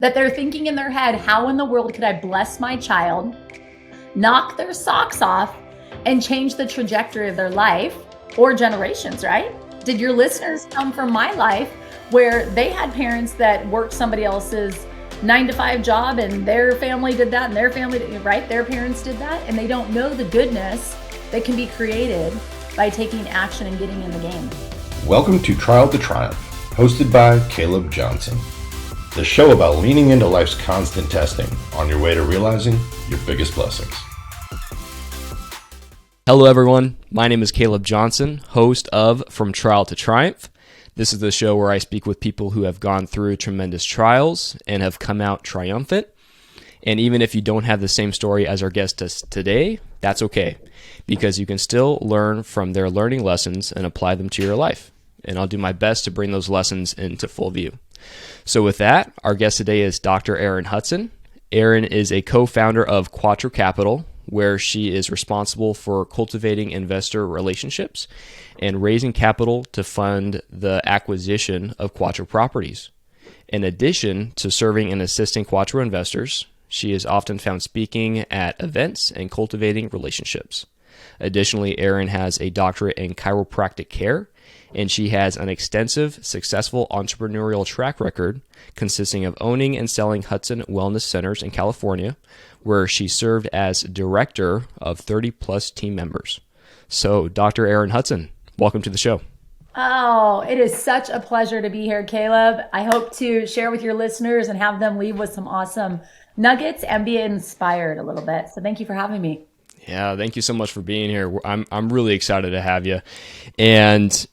That they're thinking in their head, how in the world could I bless my child, knock their socks off, and change the trajectory of their life or generations, right? Did your listeners come from my life where they had parents that worked somebody else's 9 to 5 job and their family did that and their family, right? Their parents did that, and they don't know the goodness that can be created by taking action and getting in the game. Welcome to Trial to Triumph, hosted by Caleb Johnson, the show about leaning into life's constant testing on your way to realizing your biggest blessings. Hello, everyone. My name is Caleb Johnson, host of From Trial to Triumph. This is the show where I speak with people who have gone through tremendous trials and have come out triumphant. And even if you don't have the same story as our guest does today, that's okay, because you can still learn from their learning lessons and apply them to your life. And I'll do my best to bring those lessons into full view. So with that, our guest today is Dr. Erin Hudson. Erin is a co-founder of Quattro Capital, where she is responsible for cultivating investor relationships and raising capital to fund the acquisition of Quattro properties. In addition to serving and assisting Quattro investors, she is often found speaking at events and cultivating relationships. Additionally, Erin has a doctorate in chiropractic care, and she has an extensive, successful entrepreneurial track record consisting of owning and selling Hudson Wellness Centers in California, where she served as director of 30-plus team members. So, Dr. Erin Hudson, welcome to the show. Oh, it is such a pleasure to be here, Caleb. I hope to share with your listeners and have them leave with some awesome nuggets and be inspired a little bit. So thank you for having me. Yeah, thank you so much for being here. I'm really excited to have you. And,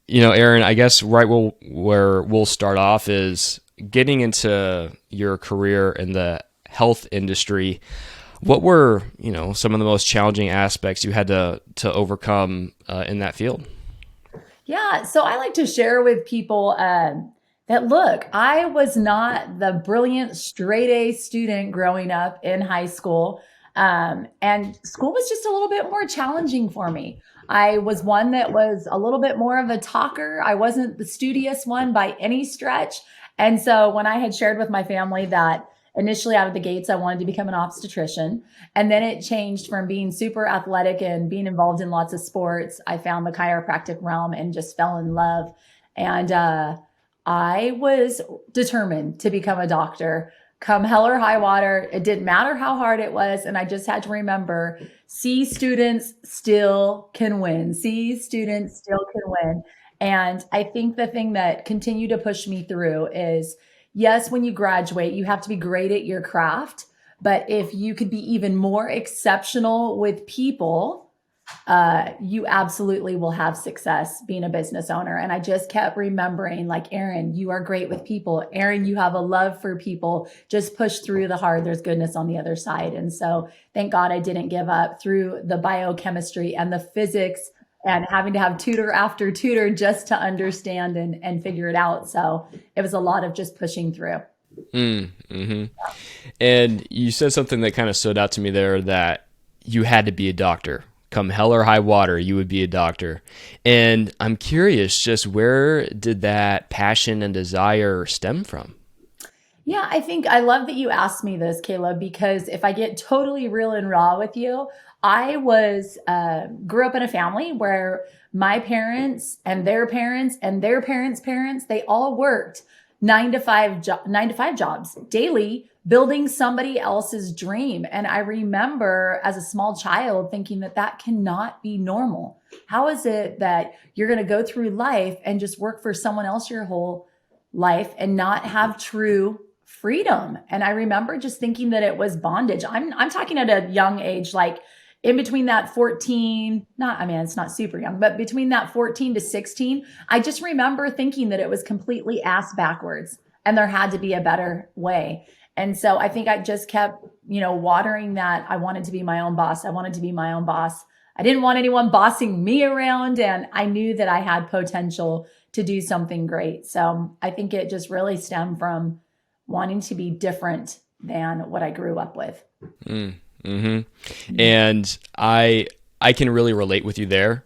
you know, Erin, I guess where we'll start off is getting into your career in the health industry. What were, some of the most challenging aspects you had to overcome in that field? Yeah, so I like to share with people that, look, I was not the brilliant straight A student growing up in high school. And school was just a little bit more challenging for me. I was one that was a little bit more of a talker. I wasn't the studious one by any stretch. And so when I had shared with my family that initially out of the gates, I wanted to become an obstetrician. And then it changed from being super athletic and being involved in lots of sports. I found the chiropractic realm and just fell in love. And I was determined to become a doctor. Come hell or high water, it didn't matter how hard it was. And I just had to remember, C students still can win. C students still can win. And I think the thing that continued to push me through is, yes, when you graduate, you have to be great at your craft. But if you could be even more exceptional with people, you absolutely will have success being a business owner. And I just kept remembering, like, Erin, you are great with people. Erin, you have a love for people. Just push through the hard. There's goodness on the other side. And so thank God I didn't give up through the biochemistry and the physics and having to have tutor after tutor just to understand and figure it out. So it was a lot of just pushing through. Mm-hmm. And you said something that kind of stood out to me there, that you had to be a doctor. Come hell or high water, you would be a doctor. And I'm curious, just where did that passion and desire stem from? Yeah, I think I love that you asked me this, Caleb, because if I get totally real and raw with you, I grew up in a family where my parents and their parents and their parents' parents, they all worked 9 to 5 jobs daily, building somebody else's dream. And I remember as a small child thinking that cannot be normal. How is it that you're going to go through life and just work for someone else your whole life and not have true freedom? And I remember just thinking that it was bondage. I'm talking at a young age, like in between that 14, it's not super young, but between that 14 to 16, I just remember thinking that it was completely ass backwards and there had to be a better way. And so I think I just kept, watering that. I wanted to be my own boss. I wanted to be my own boss. I didn't want anyone bossing me around. And I knew that I had potential to do something great. So I think it just really stemmed from wanting to be different than what I grew up with. Mm-hmm. And I I can really relate with you there.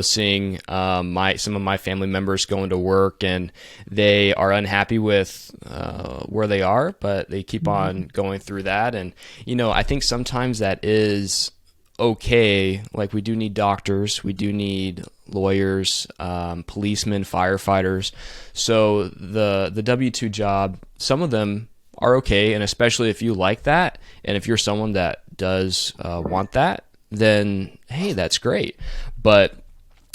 Seeing some of my family members going to work and they are unhappy with where they are, but they keep on going through that. And I think sometimes that is okay. Like, we do need doctors, we do need lawyers, policemen, firefighters. So the W-2 job, some of them are okay, and especially if you like that, and if you're someone that does want that, then hey, that's great. But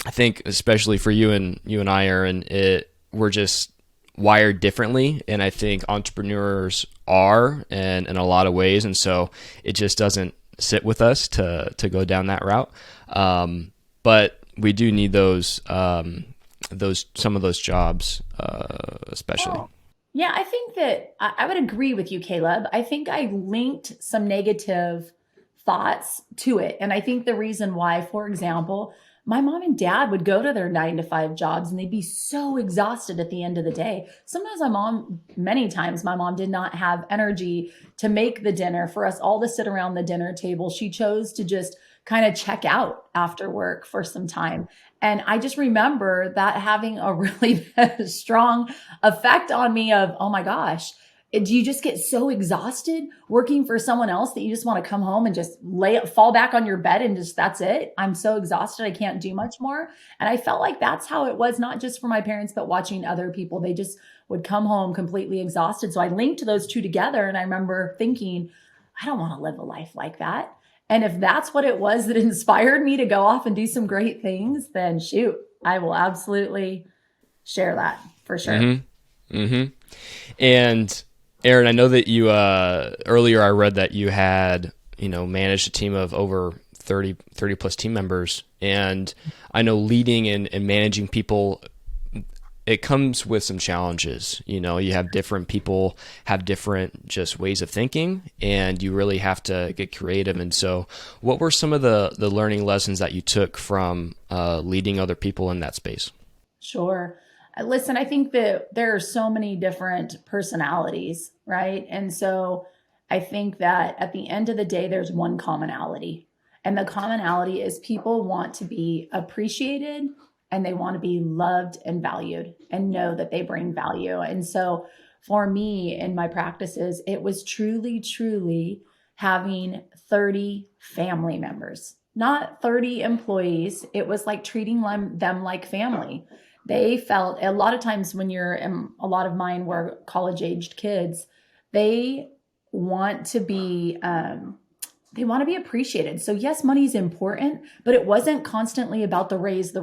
I think especially for you and I, Aaron, we're just wired differently, and I think entrepreneurs are, and in a lot of ways, and so it just doesn't sit with us to go down that route. But we do need those some of those jobs, especially. Well, yeah, I think that I would agree with you, Caleb. I think I linked some negative thoughts to it. And I think the reason why, for example, my mom and dad would go to their 9 to 5 jobs and they'd be so exhausted at the end of the day. Sometimes many times, my mom did not have energy to make the dinner for us all to sit around the dinner table. She chose to just kind of check out after work for some time. And I just remember that having a really strong effect on me of, oh my gosh, do you just get so exhausted working for someone else that you just want to come home and just fall back on your bed and just, that's it. I'm so exhausted. I can't do much more. And I felt like that's how it was, not just for my parents, but watching other people. They just would come home completely exhausted. So I linked those two together. And I remember thinking, I don't want to live a life like that. And if that's what it was that inspired me to go off and do some great things, then shoot, I will absolutely share that for sure. Mm-hmm. Mm-hmm. And Erin, I know that you earlier I read that you had managed a team of over 30 plus team members, and I know leading and managing people, it comes with some challenges. You have different people have different just ways of thinking, and you really have to get creative. And so what were some of the learning lessons that you took from leading other people in that space? Sure. Listen, I think that there are so many different personalities, right? And so I think that at the end of the day, there's one commonality. And the commonality is people want to be appreciated and they want to be loved and valued and know that they bring value. And so for me in my practices, it was truly, truly having 30 family members, not 30 employees. It was like treating them like family. They felt a lot of times when a lot of mine were college aged kids, they want to be, appreciated. So yes, money is important, but it wasn't constantly about the raise.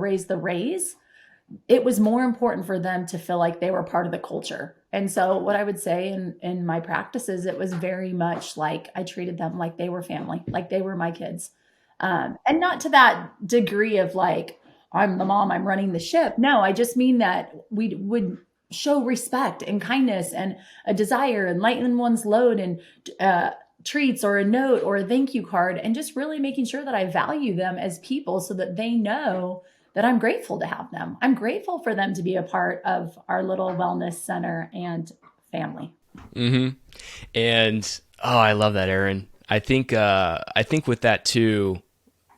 It was more important for them to feel like they were part of the culture. And so what I would say in my practices, it was very much like I treated them like they were family, like they were my kids. And not to that degree of like, I'm the mom, I'm running the ship. No, I just mean that we would show respect and kindness and a desire and lighten one's load and treats or a note or a thank you card, and just really making sure that I value them as people so that they know that I'm grateful to have them. I'm grateful for them to be a part of our little wellness center and family. Mm-hmm. And I love that, Erin. I think with that too,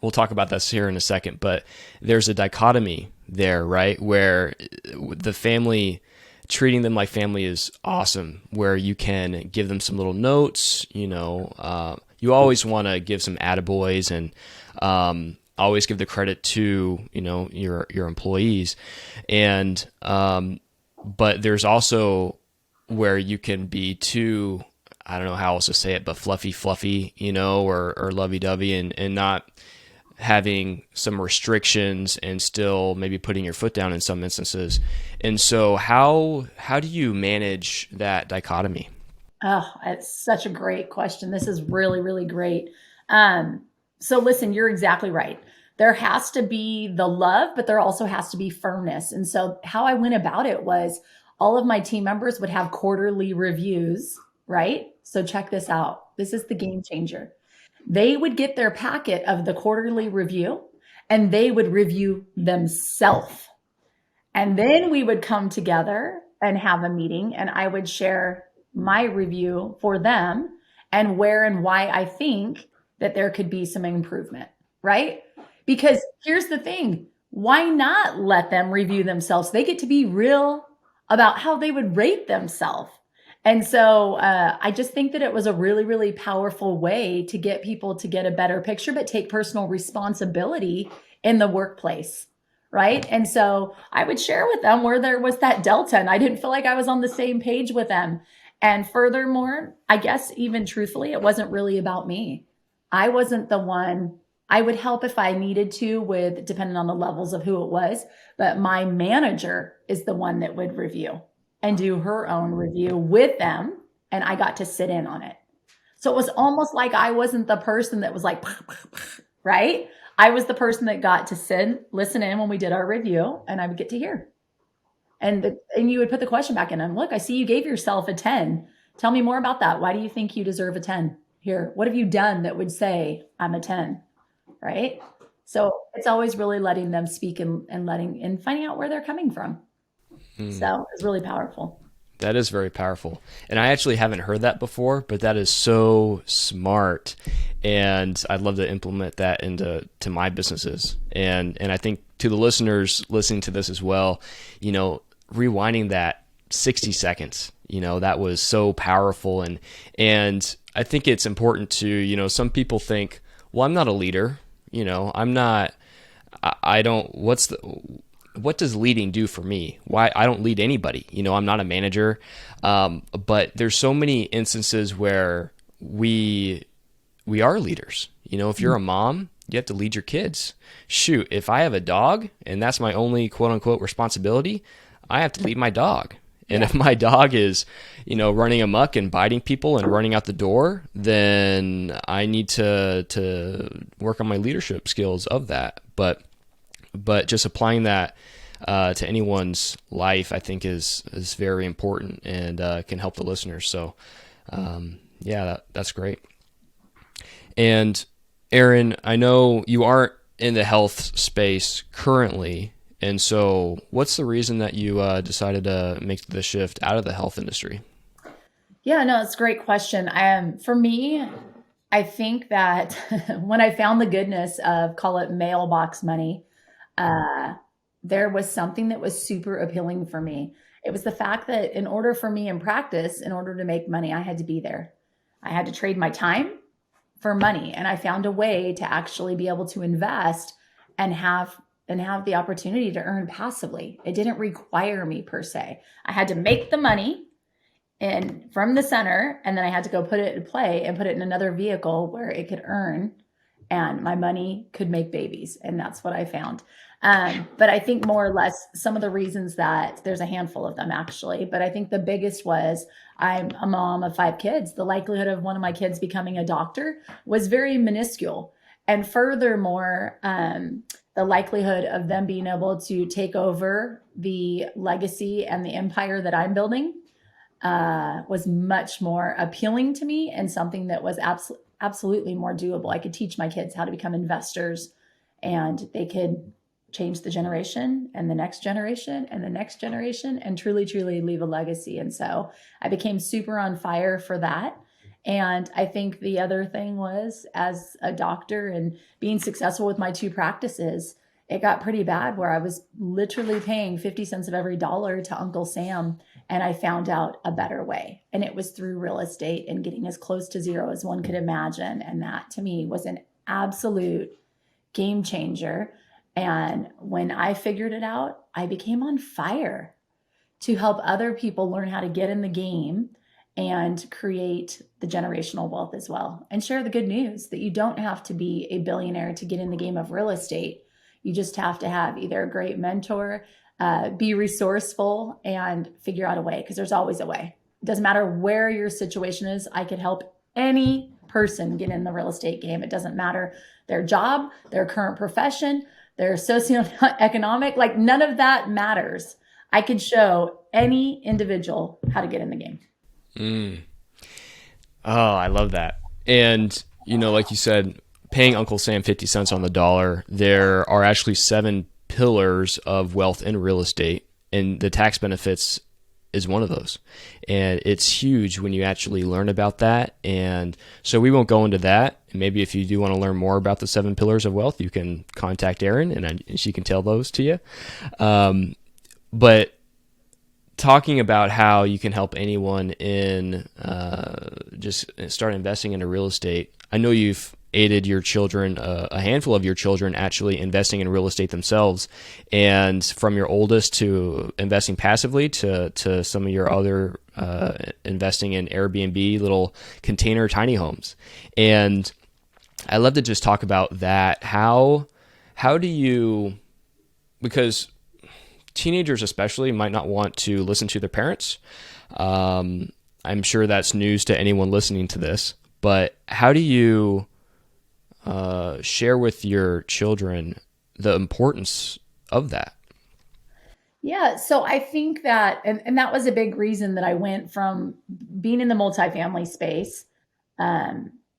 we'll talk about this here in a second, but there's a dichotomy there, right? Where the family, treating them like family is awesome, where you can give them some little notes, you always want to give some attaboys and always give the credit to, your employees. And, but there's also where you can be too, I don't know how else to say it, but fluffy, or lovey-dovey and not having some restrictions and still maybe putting your foot down in some instances. And so how do you manage that dichotomy? Oh, it's such a great question. This is really, really great. So listen, you're exactly right. There has to be the love, but there also has to be firmness. And so how I went about it was all of my team members would have quarterly reviews, right? So check this out. This is the game changer. They would get their packet of the quarterly review and they would review themselves. And then we would come together and have a meeting and I would share my review for them and where and why I think that there could be some improvement, right? Because here's the thing, why not let them review themselves? They get to be real about how they would rate themselves. And so I just think that it was a really, really powerful way to get people to get a better picture, but take personal responsibility in the workplace. Right. And so I would share with them where there was that delta, and I didn't feel like I was on the same page with them. And furthermore, I guess even truthfully, it wasn't really about me. I wasn't the one. I would help if I needed to, with depending on the levels of who it was, but my manager is the one that would review and do her own review with them, and I got to sit in on it. So it was almost like I wasn't the person that was like, right? I was the person that got to listen in when we did our review, and I would get to hear. And you would put the question back in, and look, I see you gave yourself a 10. Tell me more about that. Why do you think you deserve a 10? Here, what have you done that would say I'm a 10? Right? So it's always really letting them speak and finding out where they're coming from. So it's really powerful. That is very powerful. And I actually haven't heard that before, but that is so smart. And I'd love to implement that into my businesses. And I think to the listeners listening to this as well, rewinding that 60 seconds, that was so powerful. And I think it's important to, some people think, well, I'm not a leader. What does leading do for me? Why I don't lead anybody? I'm not a manager. But there's so many instances where we are leaders. If you're a mom, you have to lead your kids. Shoot, if I have a dog and that's my only quote unquote responsibility, I have to lead my dog. And if my dog is, running amok and biting people and running out the door, then I need to work on my leadership skills of that. But just applying that to anyone's life, I think is very important and can help the listeners. So, that's great. And Erin, I know you aren't in the health space currently. And so what's the reason that you decided to make the shift out of the health industry? Yeah, no, it's a great question. For me, I think that when I found the goodness of, call it mailbox money, there was something that was super appealing for me. It was the fact that in order for me in practice, in order to make money, I had to be there. I had to trade my time for money. And I found a way to actually be able to invest and have the opportunity to earn passively. It didn't require me per se. I had to make the money from the center, and then I had to go put it in play and put it in another vehicle where it could earn, and my money could make babies. And that's what I found. But I think more or less some of the reasons, that there's a handful of them actually, but I think the biggest was I'm a mom of 5 kids. The likelihood of one of my kids becoming a doctor was very minuscule. And furthermore, the likelihood of them being able to take over the legacy and the empire that I'm building was much more appealing to me, and something that was absolutely more doable. I could teach my kids how to become investors, and they could change the generation and the next generation and the next generation and truly, truly leave a legacy. And so I became super on fire for that. And I think the other thing was, as a doctor and being successful with my 2 practices, it got pretty bad where I was literally paying 50 cents of every dollar to Uncle Sam. And I found out a better way. And it was through real estate and getting as close to zero as one could imagine. And that to me was an absolute game changer. And when I figured it out, I became on fire to help other people learn how to get in the game and create the generational wealth as well, and share the good news that you don't have to be a billionaire to get in the game of real estate. You just have to have either a great mentor, be resourceful, and figure out a way, because there's always a way. It doesn't matter where your situation is. I could help any person get in the real estate game. It doesn't matter their job, their current profession, their socioeconomic, like none of that matters. I could show any individual how to get in the game. Oh, I love that. And, like you said, paying Uncle Sam 50 cents on the dollar, there are actually 7 pillars of wealth in real estate, and the tax benefits is one of those. And it's huge when you actually learn about that. And so we won't go into that. And maybe if you do want to learn more about the 7 pillars of wealth, you can contact Erin and she can tell those to you. But talking about how you can help anyone in just start investing into real estate. I know you've aided your children, a handful of your children actually investing in real estate themselves, and from your oldest to investing passively to some of your other investing in Airbnb, little container tiny homes. And I love to just talk about that. How do you, because teenagers especially might not want to listen to their parents. I'm sure that's news to anyone listening to this, but how do you share with your children the importance of that? Yeah, so I think that, and that was a big reason that I went from being in the multifamily space.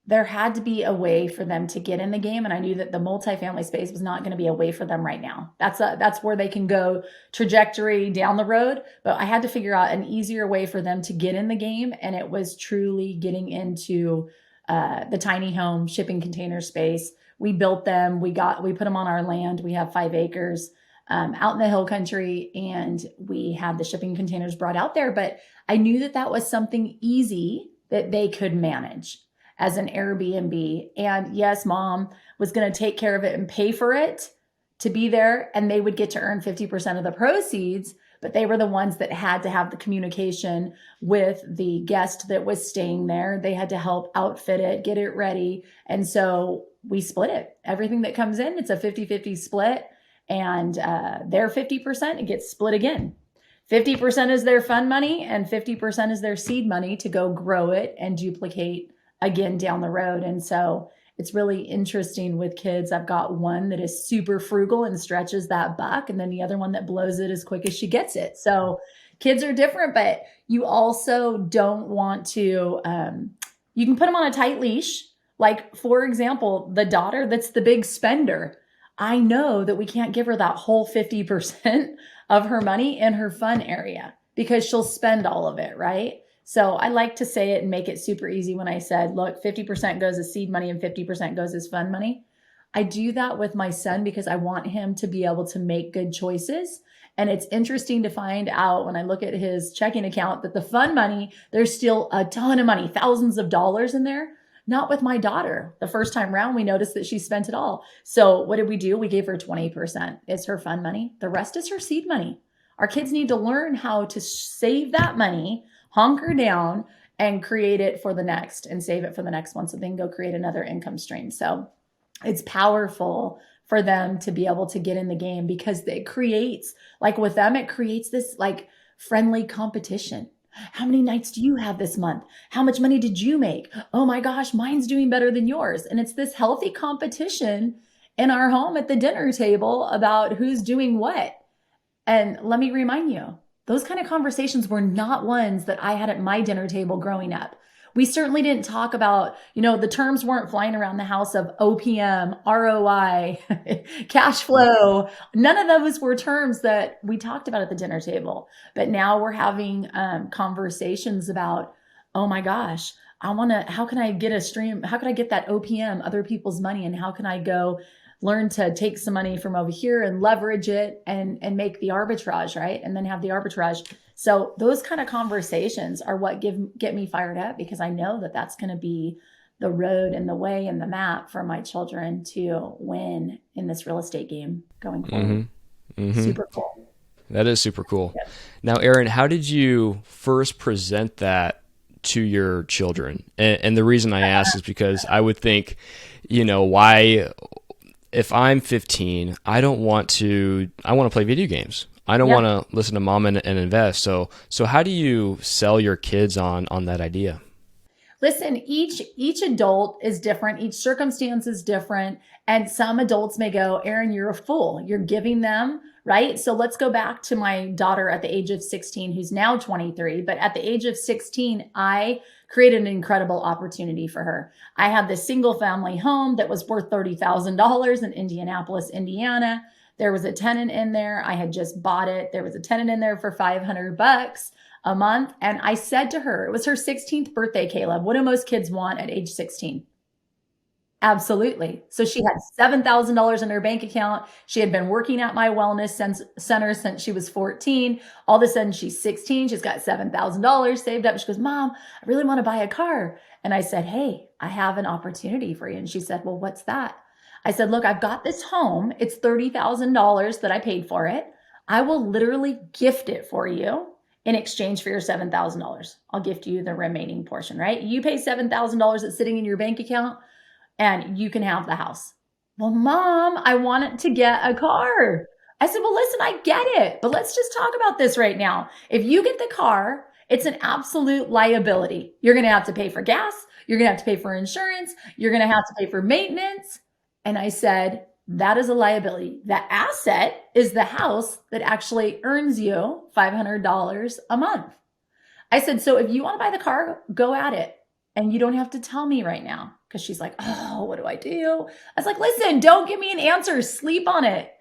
There had to be a way for them to get in the game, and I knew that the multifamily space was not going to be a way for them right now. That's where they can go trajectory down the road, but I had to figure out an easier way for them to get in the game, and it was truly getting into the tiny home shipping container space. We built them. We put them on our land. We have 5 acres out in the hill country, and we had the shipping containers brought out there. But I knew that that was something easy that they could manage as an Airbnb. And yes, mom was going to take care of it and pay for it to be there, and they would get to earn 50% of the proceeds. But they were the ones that had to have the communication with the guest that was staying there. They had to help outfit it, get it ready. And so we split it. Everything that comes in, it's a 50-50 split. And their 50%, it gets split again. 50% is their fund money and 50% is their seed money to go grow it and duplicate again down the road. And so it's really interesting with kids. I've got one that is super frugal and stretches that buck, and then the other one that blows it as quick as she gets it. So kids are different, but you also don't want to, you can put them on a tight leash. Like, for example, the daughter that's the big spender. I know that we can't give her that whole 50% of her money in her fun area because she'll spend all of it, right? So I like to say it and make it super easy when I said, look, 50% goes as seed money and 50% goes as fun money. I do that with my son because I want him to be able to make good choices. And it's interesting to find out when I look at his checking account that the fun money, there's still a ton of money, thousands of dollars in there. Not with my daughter. The first time around, we noticed that she spent it all. So what did we do? We gave her 20%. It's her fun money. The rest is her seed money. Our kids need to learn how to save that money, hunker down, and create it for the next, and save it for the next one, so they can go create another income stream. So it's powerful for them to be able to get in the game because it creates, like with them, it creates this like friendly competition. How many nights do you have this month? How much money did you make? Oh my gosh, mine's doing better than yours. And it's this healthy competition in our home at the dinner table about who's doing what. And let me remind you, those kind of conversations were not ones that I had at my dinner table growing up. We certainly didn't talk about, the terms weren't flying around the house of OPM, ROI, cash flow. None of those were terms that we talked about at the dinner table. But now we're having conversations about, oh my gosh, how can I get a stream? How can I get that OPM, other people's money? And how can I go learn to take some money from over here and leverage it and make the arbitrage, right? And then have the arbitrage. So those kind of conversations are what get me fired up, because I know that that's going to be the road and the way and the map for my children to win in this real estate game going forward. Mm-hmm. Mm-hmm. Super cool. That is super cool. Yep. Now, Erin, how did you first present that to your children? And the reason I ask is because I would think, why, if I'm 15, I want to play video games. I don't want to listen to mom and invest. So how do you sell your kids on that idea? Listen, each adult is different. Each circumstance is different. And some adults may go, Erin, you're a fool. You're giving them, right? So let's go back to my daughter at the age of 16, who's now 23. But at the age of 16, I created an incredible opportunity for her. I had this single family home that was worth $30,000 in Indianapolis, Indiana. There was a tenant in there. I had just bought it. There was a tenant in there for $500. a month. And I said to her, it was her 16th birthday, Caleb. What do most kids want at age 16? Absolutely. So she had $7,000 in her bank account. She had been working at my center since she was 14. All of a sudden, she's 16. She's got $7,000 saved up. She goes, Mom, I really want to buy a car. And I said, hey, I have an opportunity for you. And she said, well, what's that? I said, look, I've got this home. It's $30,000 that I paid for it. I will literally gift it for you in exchange for your $7,000. I'll gift you the remaining portion, right? You pay $7,000 that's sitting in your bank account, and you can have the house. Well, Mom, I wanted to get a car. I said, well, listen, I get it, but let's just talk about this right now. If you get the car, it's an absolute liability. You're going to have to pay for gas. You're going to have to pay for insurance. You're going to have to pay for maintenance. And I said, that is a liability. The asset is the house that actually earns you $500 a month. I said, so if you want to buy the car, go at it. And you don't have to tell me right now. Because she's like, oh, what do I do? I was like, listen, don't give me an answer. Sleep on it.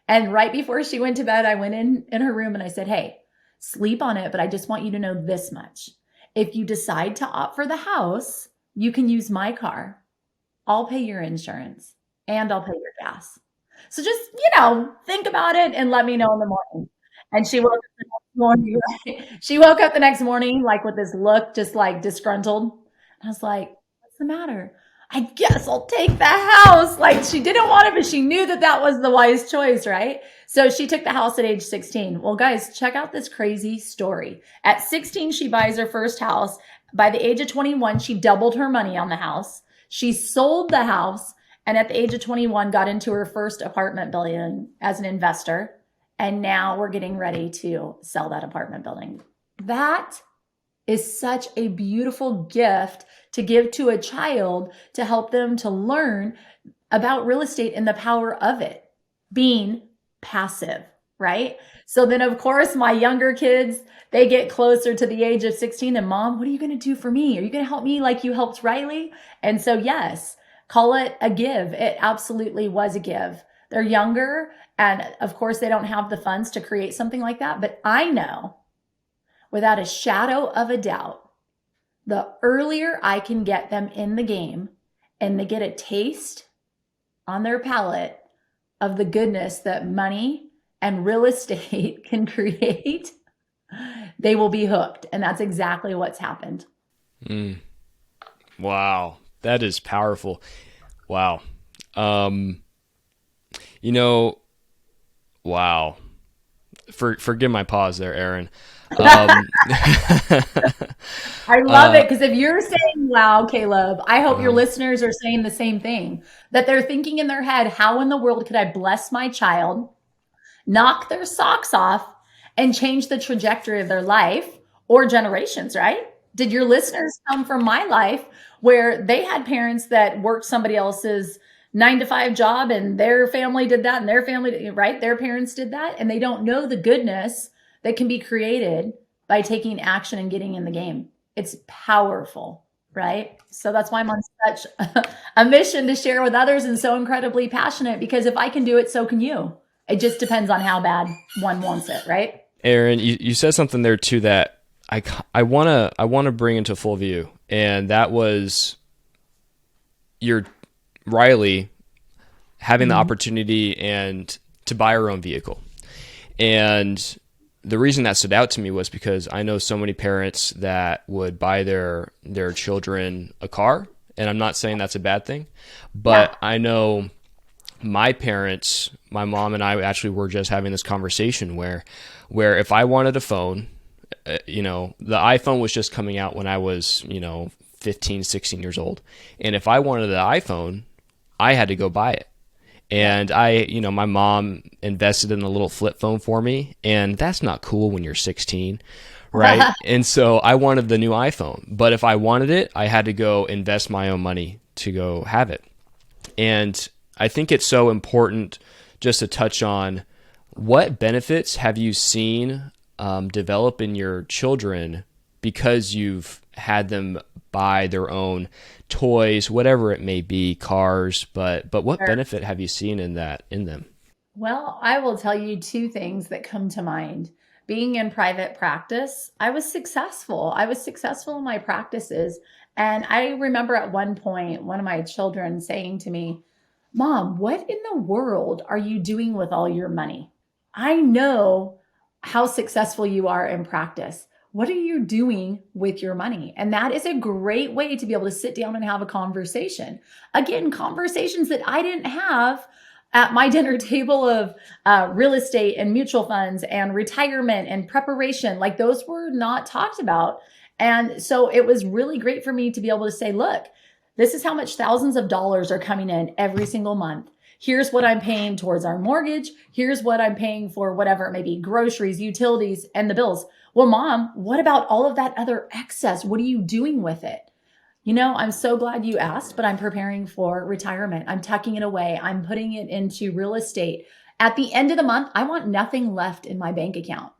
And right before she went to bed, I went in her room and I said, hey, sleep on it. But I just want you to know this much. If you decide to opt for the house, you can use my car. I'll pay your insurance and I'll pay your gas. So just, think about it and let me know in the morning. And she woke up the next morning. She woke up the next morning, like with this look, just like disgruntled. I was like, what's the matter? I guess I'll take the house. Like she didn't want it, but she knew that was the wise choice, right? So she took the house at age 16. Well, guys, check out this crazy story. At 16, she buys her first house. By the age of 21, she doubled her money on the house. She sold the house. And at the age of 21, got into her first apartment building as an investor. And now we're getting ready to sell that apartment building. That is such a beautiful gift to give to a child to help them to learn about real estate and the power of it being passive, right? So then, of course, my younger kids, they get closer to the age of 16 and Mom, what are you going to do for me? Are you going to help me like you helped Riley? And so, yes, call it a give. It absolutely was a give. They're younger. And of course, they don't have the funds to create something like that. But I know without a shadow of a doubt, the earlier I can get them in the game and they get a taste on their palate of the goodness that money and real estate can create, they will be hooked. And that's exactly what's happened. Wow. That is powerful. Wow. Wow. Forgive my pause there, Erin. I love it because if you're saying, wow, Caleb, I hope your listeners are saying the same thing, that they're thinking in their head, how in the world could I bless my child, knock their socks off, and change the trajectory of their life or generations, right? Did your listeners come from my life where they had parents that worked somebody else's 9-to-5 job and their family did that and their family, right? Their parents did that and they don't know the goodness that can be created by taking action and getting in the game. It's powerful, right? So that's why I'm on such a mission to share with others and so incredibly passionate because if I can do it, so can you. It just depends on how bad one wants it, right? Erin, you said something there too that I wanna bring into full view, and that was your Riley having the opportunity and to buy her own vehicle. And the reason that stood out to me was because I know so many parents that would buy their children a car, and I'm not saying that's a bad thing, but I know my parents, my mom and I actually were just having this conversation where if I wanted a phone, the iPhone was just coming out when I was, 15, 16 years old. And if I wanted the iPhone, I had to go buy it. And my mom invested in a little flip phone for me, and that's not cool when you're 16, right? And so I wanted the new iPhone, but if I wanted it, I had to go invest my own money to go have it. And I think it's so important just to touch on what benefits have you seen develop in your children because you've had them buy their own toys, whatever it may be, cars, but what benefit have you seen in them? Well, I will tell you two things that come to mind being in private practice, I was successful. I was successful in my practices. And I remember at one point, one of my children saying to me, Mom, what in the world are you doing with all your money? I know how successful you are in practice. What are you doing with your money? And that is a great way to be able to sit down and have a conversation. Again, conversations that I didn't have at my dinner table of real estate and mutual funds and retirement and preparation. Like those were not talked about. And so it was really great for me to be able to say, look, this is how much thousands of dollars are coming in every single month. Here's what I'm paying towards our mortgage. Here's what I'm paying for whatever it may be, groceries, utilities, and the bills. Well, Mom, what about all of that other excess? What are you doing with it? You know, I'm so glad you asked, but I'm preparing for retirement. I'm tucking it away. I'm putting it into real estate. At the end of the month, I want nothing left in my bank account.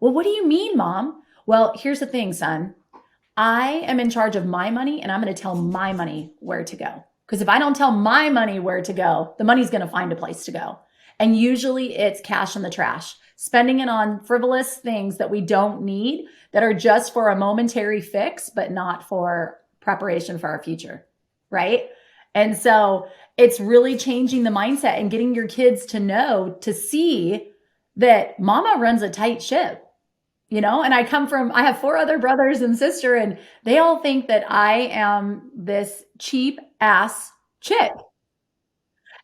Well, what do you mean, Mom? Well, here's the thing, son. I am in charge of my money, and I'm going to tell my money where to go. Because if I don't tell my money where to go, the money's going to find a place to go. And usually it's cash in the trash, spending it on frivolous things that we don't need, that are just for a momentary fix, but not for preparation for our future, right? And so it's really changing the mindset and getting your kids to know, to see that mama runs a tight ship. You know, and I have 4 other brothers and sister, and they all think that I am this cheap ass chick.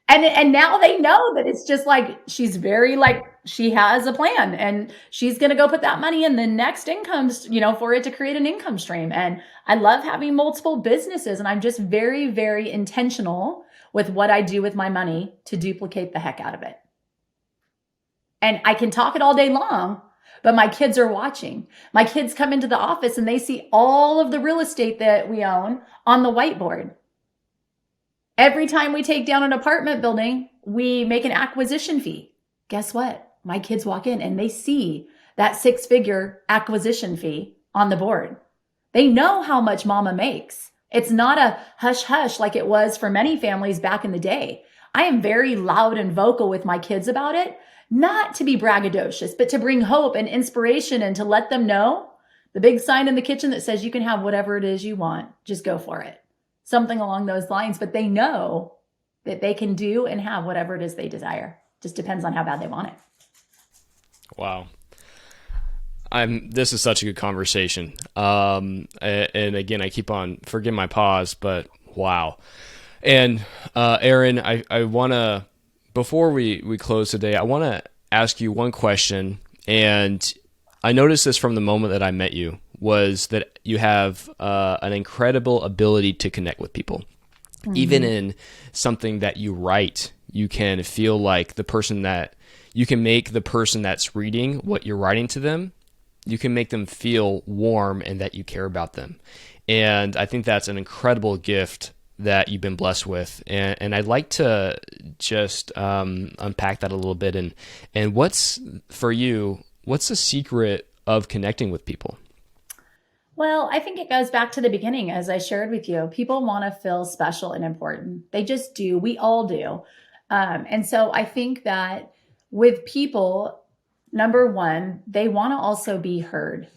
And now they know that it's just like, she's very like, she has a plan and she's going to go put that money in the next income, you know, for it to create an income stream. And I love having multiple businesses, and I'm just very, very intentional with what I do with my money to duplicate the heck out of it. And I can talk it all day long, but my kids are watching. My kids come into the office and they see all of the real estate that we own on the whiteboard. Every time we take down an apartment building, we make an acquisition fee. Guess what? My kids walk in and they see that 6-figure acquisition fee on the board. They know how much mama makes. It's not a hush hush like it was for many families back in the day. I am very loud and vocal with my kids about it. Not to be braggadocious, but to bring hope and inspiration and to let them know the big sign in the kitchen that says you can have whatever it is you want. Just go for it. Something along those lines. But they know that they can do and have whatever it is they desire. Just depends on how bad they want it. Wow. This is such a good conversation. And again, I keep on, forgive my pause, but wow. And Erin, I want to, before we close today, I want to ask you one question. And I noticed this from the moment that I met you, was that you have an incredible ability to connect with people. Mm-hmm. Even in something that you write, you can feel like you can make the person that's reading what you're writing to them, you can make them feel warm and that you care about them. And I think that's an incredible gift that you've been blessed with. And I'd like to just unpack that a little bit. And what's, for you, what's the secret of connecting with people? Well, I think it goes back to the beginning, as I shared with you. People want to feel special and important. They just do. We all do. And so I think that with people, number one, they want to also be heard.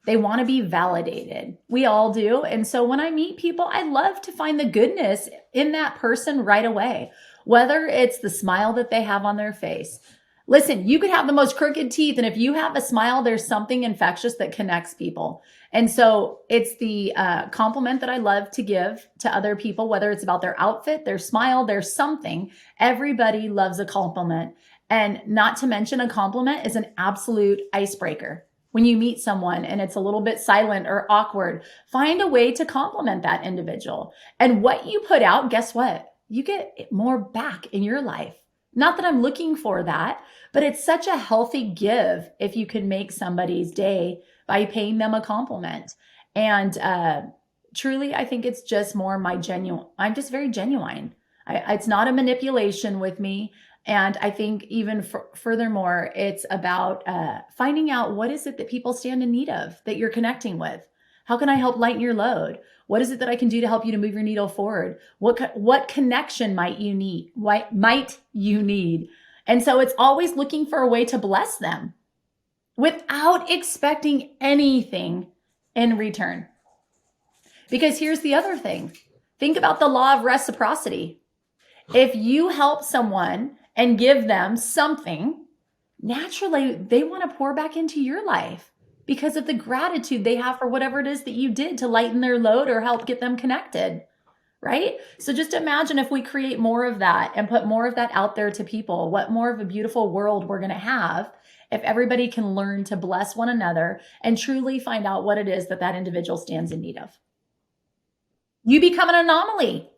They want to be validated. We all do. And so when I meet people, I love to find the goodness in that person right away, whether it's the smile that they have on their face. Listen, you could have the most crooked teeth, and if you have a smile, there's something infectious that connects people. And so it's the compliment that I love to give to other people, whether it's about their outfit, their smile, their something. Everybody loves a compliment. And not to mention, a compliment is an absolute icebreaker. When you meet someone and it's a little bit silent or awkward, find a way to compliment that individual. And what you put out, guess what? You get more back in your life. Not that I'm looking for that, but it's such a healthy give if you can make somebody's day by paying them a compliment. And truly, I think it's just more I'm just very genuine. It's not a manipulation with me. And I think even furthermore, it's about finding out what is it that people stand in need of that you're connecting with. How can I help lighten your load? What is it that I can do to help you to move your needle forward? What connection might you need? And so it's always looking for a way to bless them. without expecting anything in return. Because here's the other thing. Think about the law of reciprocity. If you help someone and give them something, naturally they want to pour back into your life because of the gratitude they have for whatever it is that you did to lighten their load or help get them connected, right? So just imagine if we create more of that and put more of that out there to people, what more of a beautiful world we're going to have if everybody can learn to bless one another and truly find out what it is that that individual stands in need of. You become an anomaly.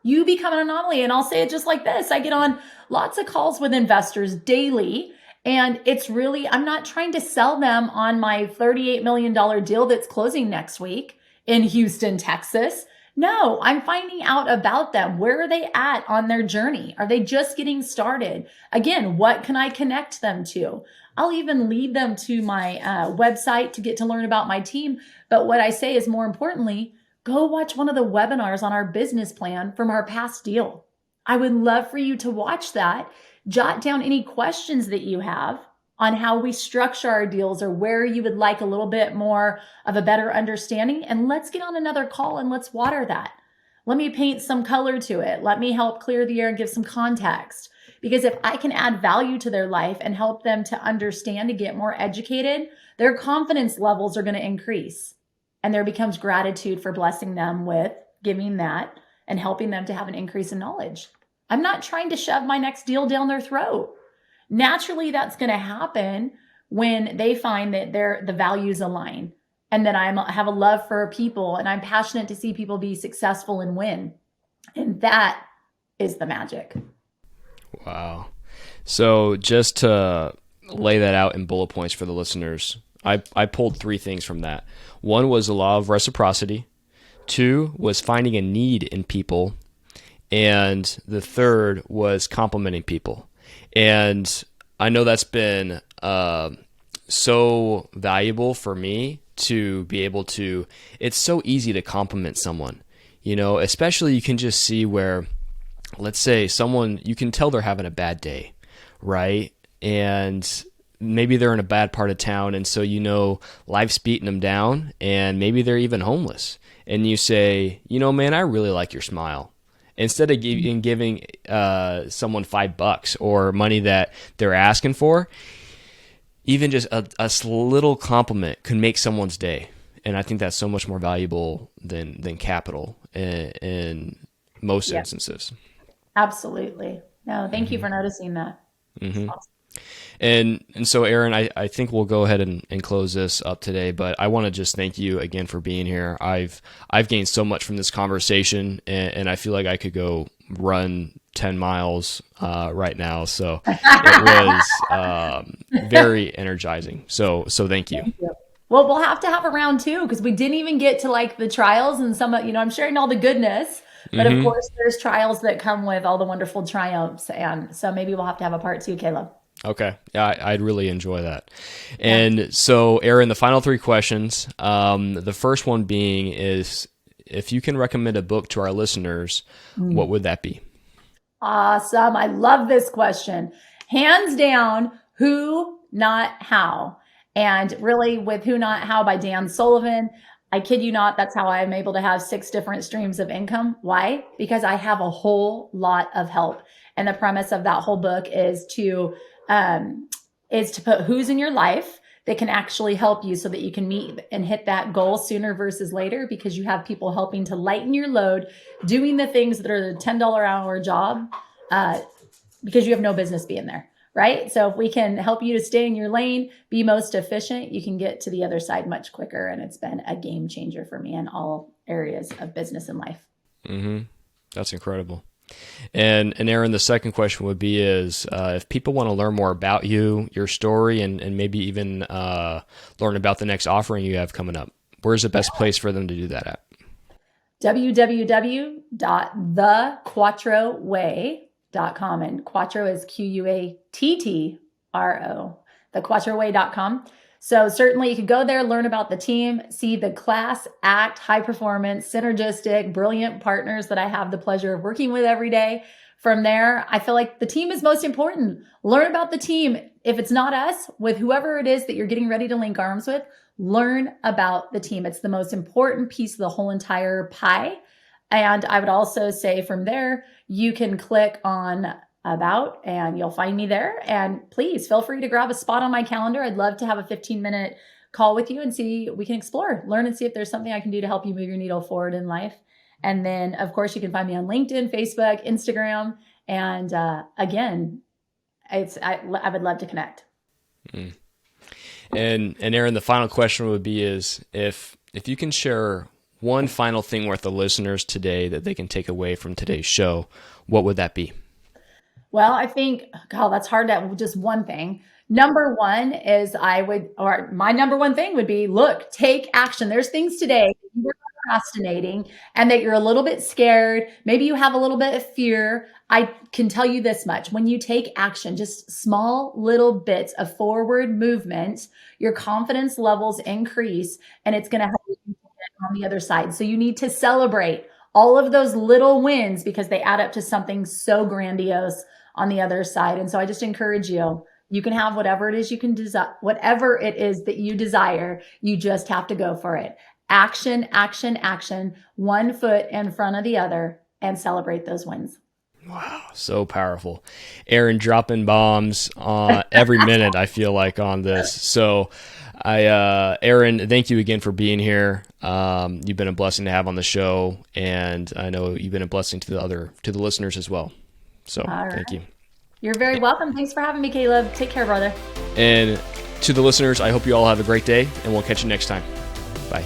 You become an anomaly. And I'll say it just like this. I get on lots of calls with investors daily, and it's really, I'm not trying to sell them on my $38 million deal that's closing next week in Houston, Texas. No, I'm finding out about them. Where are they at on their journey? Are they just getting started? Again, what can I connect them to? I'll even lead them to my website to get to learn about my team. But what I say is, more importantly, go watch one of the webinars on our business plan from our past deal. I would love for you to watch that. Jot down any questions that you have on how we structure our deals or where you would like a little bit more of a better understanding. And let's get on another call and let's water that. Let me paint some color to it. Let me help clear the air and give some context. Because if I can add value to their life and help them to understand and get more educated, their confidence levels are going to increase. And there becomes gratitude for blessing them with giving that and helping them to have an increase in knowledge. I'm not trying to shove my next deal down their throat. Naturally, that's going to happen when they find that the values align and that I have a love for people and I'm passionate to see people be successful and win. And that is the magic. Wow. So just to lay that out in bullet points for the listeners, I pulled three things from that. One was the law of reciprocity. Two was finding a need in people. And the third was complimenting people. And I know that's been so valuable for me to be able to, it's so easy to compliment someone, especially you can just see where, let's say someone, you can tell they're having a bad day, right? And maybe they're in a bad part of town. And so, life's beating them down and maybe they're even homeless. And you say, man, I really like your smile. Instead of giving someone $5 or money that they're asking for, even just a little compliment can make someone's day. And I think that's so much more valuable than capital in most instances. Absolutely. No, thank you for noticing that. Mm-hmm. Awesome. And so, Erin, I think we'll go ahead and close this up today, but I want to just thank you again for being here. I've gained so much from this conversation, and I feel like I could go run 10 miles right now. So it was very energizing. So thank you. Thank you. Well, we'll have to have a round two because we didn't even get to like the trials and some, I'm sharing all the goodness, but of course there's trials that come with all the wonderful triumphs. And so maybe we'll have to have a part two, Caleb. Okay. Yeah, I'd really enjoy that. And so, Erin, the final three questions. The first one being is, if you can recommend a book to our listeners, what would that be? Awesome. I love this question. Hands down, Who, Not How. And really with Who, Not How by Dan Sullivan, I kid you not, that's how I'm able to have 6 different streams of income. Why? Because I have a whole lot of help. And the premise of that whole book is to put who's in your life that can actually help you so that you can meet and hit that goal sooner versus later, because you have people helping to lighten your load, doing the things that are the $10 an hour job, because you have no business being there, right? So if we can help you to stay in your lane, be most efficient, you can get to the other side much quicker. And it's been a game changer for me in all areas of business and life. Mm-hmm. That's incredible. And Erin, the second question would be is, if people want to learn more about you, your story, and maybe even learn about the next offering you have coming up, where's the best place for them to do that at? www.thequattroway.com. And Quattro is Quattro, thequattroway.com. So certainly you could go there, learn about the team, see the class act, high performance, synergistic, brilliant partners that I have the pleasure of working with every day. From there, I feel like the team is most important. Learn about the team. If it's not us, with whoever it is that you're getting ready to link arms with, learn about the team. It's the most important piece of the whole entire pie. And I would also say from there, you can click on about and you'll find me there. And please feel free to grab a spot on my calendar. I'd love to have a 15-minute call with you and see, we can explore, learn and see if there's something I can do to help you move your needle forward in life. And then, of course, you can find me on LinkedIn, Facebook, Instagram. And again, I would love to connect. Mm. And Erin, the final question would be is if you can share one final thing with the listeners today that they can take away from today's show, what would that be? Well, I think, God, that's hard to just one thing. Number one is my number one thing would be, look, take action. There's things today that you're procrastinating and that you're a little bit scared. Maybe you have a little bit of fear. I can tell you this much. When you take action, just small little bits of forward movement, your confidence levels increase and it's going to help you get on the other side. So you need to celebrate all of those little wins because they add up to something so grandiose on the other side. And so I just encourage you, you can have whatever it is you can desire, whatever it is that you desire, you just have to go for it. Action, action, action, one foot in front of the other and celebrate those wins. Wow, so powerful. Erin dropping bombs every minute, I feel like, on this. So Erin, thank you again for being here. You've been a blessing to have on the show, and I know you've been a blessing to the listeners as well. So Thank you. You're very welcome. Thanks for having me, Caleb. Take care, brother. And to the listeners, I hope you all have a great day, and we'll catch you next time. Bye.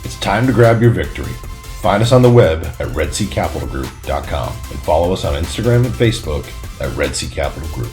It's time to grab your victory. Find us on the web at redseacapitalgroup.com and follow us on Instagram and Facebook at Red Sea Capital Group.